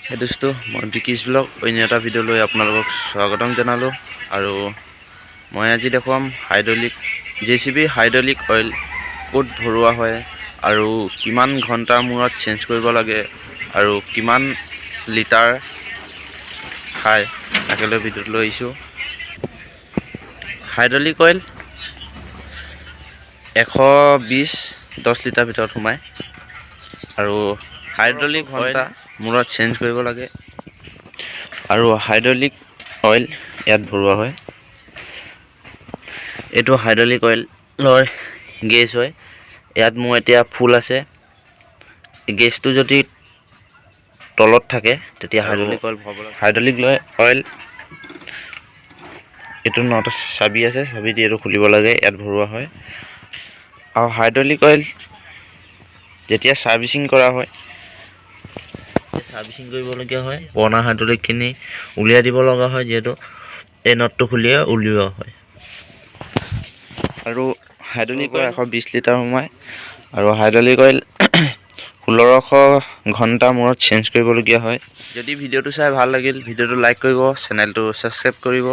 Hey dosto, মই বিকিছ blog অন্য এটা ভিডিঅ' লৈ আপোনালোকক স্বাগতম জনালোঁ আৰু মই আজি দেখুৱাম হাইড্ৰলিক JCB হাইড্ৰলিক অইল ক'ত ভৰোৱা হয় আৰু কিমান ঘণ্টাৰ মূৰত চেঞ্জ কৰিব লাগে আৰু কিমান লিটাৰ খায় তাকেলৈ ভিডিঅ'টো লৈ আহিছোঁ। হাইড্ৰলিক অইল 120-10 লিটাৰ ভিতৰত সোমায় আৰু হাইড্ৰলিক ঘণ্টা মূৰত চেঞ্জ কৰিব লাগে আৰু হাইড্ৰলিক অইল ইয়াত ভৰোৱা হয়। এইটো হাইড্ৰলিক অইলৰ গেছ হয়। ইয়াত মোৰ এতিয়া ফুল আছে। গেছটো যদি তলত থাকে তেতিয়া হাইড্ৰলিক অইল ভৰাব লাগে। হাইড্ৰলিক অইল এইটো নটা চাবি আছে, চাবি দি এইটো খুলিব লাগে, ইয়াত ভৰোৱা হয়। আৰু হাইড্ৰলিক অইল যেতিয়া ছাৰ্ভিচিং কৰা হয়, ছাৰ্ভিচিং কৰিবলগীয়া হয়, পুৰণা হাইড্ৰলিকখিনি উলিয়াই দিব লগা হয়, যিহেতু এই নটটো খুলিয়ে উলিওৱা হয়। আৰু হাইড্ৰলিক অইল 120 লিটাৰ সোমায় আৰু হাইড্ৰলিক অইল 1600 ঘণ্টাৰ মূৰত চেঞ্জ কৰিবলগীয়া হয়। যদি ভিডিঅ'টো চাই ভাল লাগিল, ভিডিঅ'টো লাইক কৰিব, চেনেলটো ছাবস্ক্ৰাইব কৰিব।